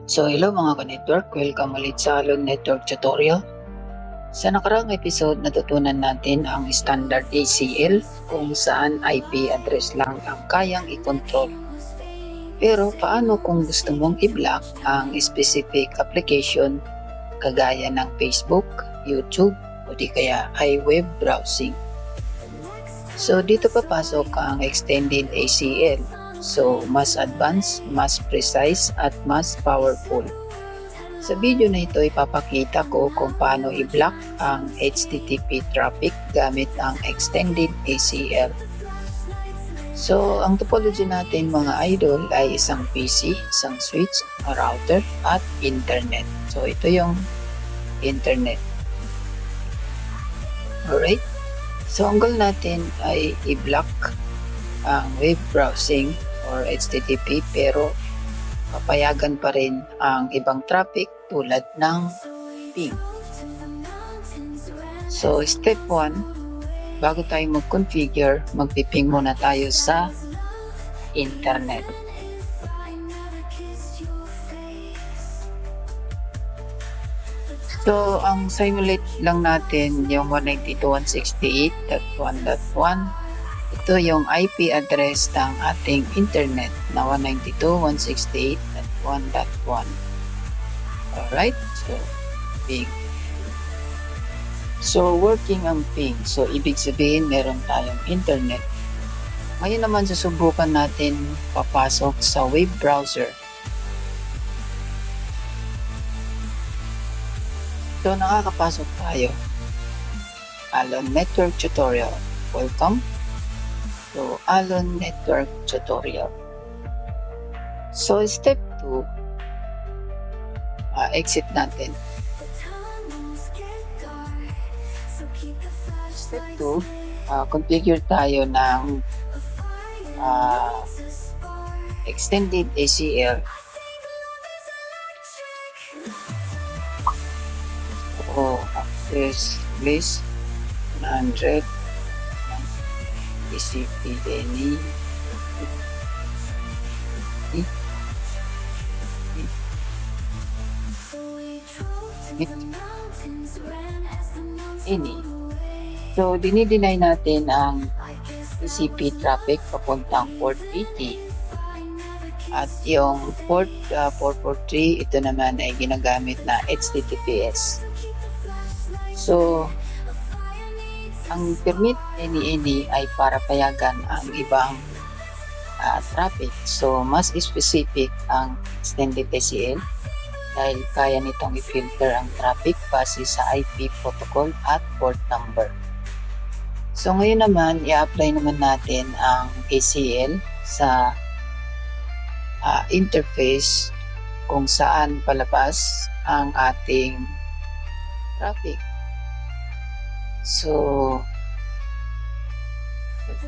So hello mga ka-network, welcome ulit sa Alon Network Tutorial. Sa nakaraang episode, natutunan natin ang standard ACL kung saan IP address lang ang kayang i-control. Pero paano kung gusto mong i-block ang specific application kagaya ng Facebook, YouTube o di kaya ay web browsing? So dito papasok ang extended ACL. So mas advanced, mas precise at mas powerful. Sa video na ito, ipapakita ko kung paano i-block ang HTTP traffic gamit ang extended ACL. So, ang topology natin mga idol ay isang PC, isang switch, a router, at internet. So, ito yung internet. Alright? So, ang goal natin ay i-block ang web browsing or HTTP pero papayagan pa rin ang ibang traffic tulad ng ping. So, step 1, bago tayo mag-configure, magpiping muna tayo sa internet. So, ang simulate lang natin yung 192.168.1.1. Ito yung IP address ng ating internet na 192.168.1.1. Alright, so ping. So, working ang ping. So, ibig sabihin meron tayong internet. Ngayon naman susubukan natin papasok sa web browser. So, nakakapasok tayo. Alon Network Tutorial. Welcome. So, Alon Network Tutorial. So, step 2, exit natin. Step 2, configure tayo ng extended ACL. So, access list 100 TCP/NE So, dinideny natin ang TCP traffic papuntang port 80 at yung port 443 ito naman ay ginagamit na HTTPS. So, ang permit NE ay para payagan ang ibang traffic. So, mas specific ang extended ACL dahil kaya nitong i-filter ang traffic base sa IP protocol at port number. So, ngayon naman, i-apply naman natin ang ACL sa interface kung saan palabas ang ating traffic. So,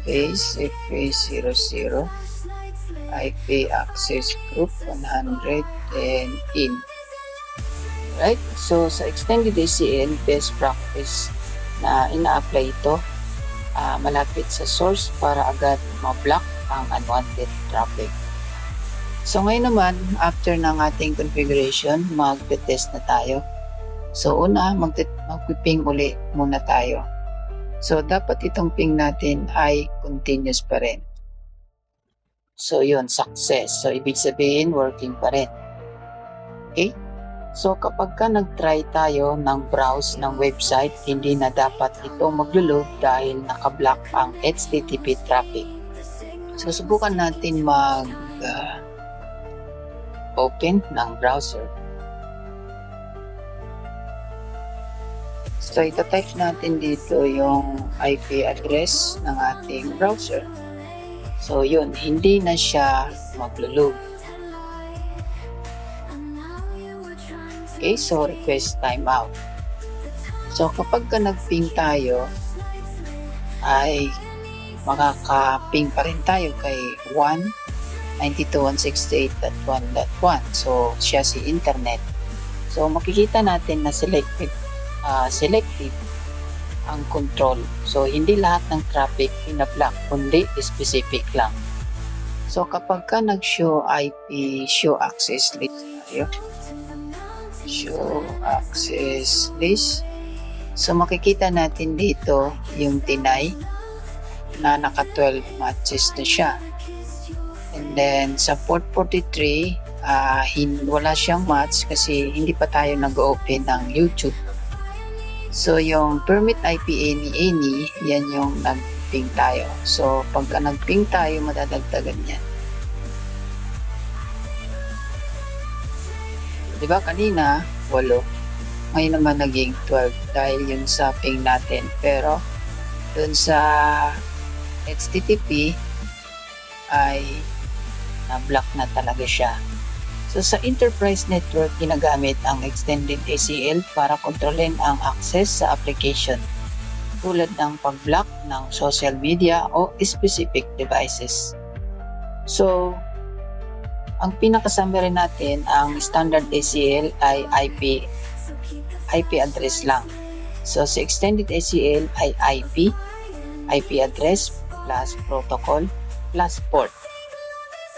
FA00 IP access group 100 and in. Right? So, sa extended ACL, best practice na ina-apply ito malapit sa source para agad ma-block ang unwanted traffic. So, ngayon naman, after ng ating configuration, mag-test na tayo. So, una, mag-ping uli muna tayo. So, dapat itong ping natin ay continuous pa rin. So, yun, success. So, ibig sabihin, working pa rin. Okay? So, kapag ka nag-try tayo ng browse ng website, hindi na dapat ito maglo-load dahil naka-block ang HTTP traffic. So, subukan natin open ng browser. So, ita-type natin dito yung IP address ng ating browser. So, yun, hindi na siya maglo-load. Okay, so request timeout. So, kapag ka nag-ping tayo, ay makaka-ping pa rin tayo kay 192.168.1.1. So, siya si internet. So, makikita natin na selective ang control. So, hindi lahat ng traffic pinablock, kundi specific lang. So kapag ka nag-show IP, show access list tayo. Show access list. So makikita natin dito yung tinay na naka 12 matches na siya. And then sa port 43, wala siyang match kasi hindi pa tayo nag-open ng YouTube. So yung permit IP any, yan yung nag-ping tayo. So pagka nag-ping tayo, madadagdagan yan. Diba kanina, 8. Ngayon naman naging 12 dahil yun sa ping natin. Pero dun sa HTTP ay na-block na talaga siya. So sa enterprise network, ginagamit ang extended ACL para kontrolin ang access sa application tulad ng pag-block ng social media o specific devices. So, ang pinaka-summary natin, ang standard ACL ay IP address lang. So sa extended ACL ay IP address plus protocol plus port.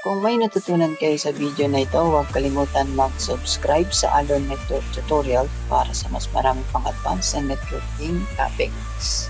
Kung may natutunan kayo sa video na ito, huwag kalimutan mag-subscribe sa Alon Network Tutorial para sa mas maraming pang-advanced na networking topics.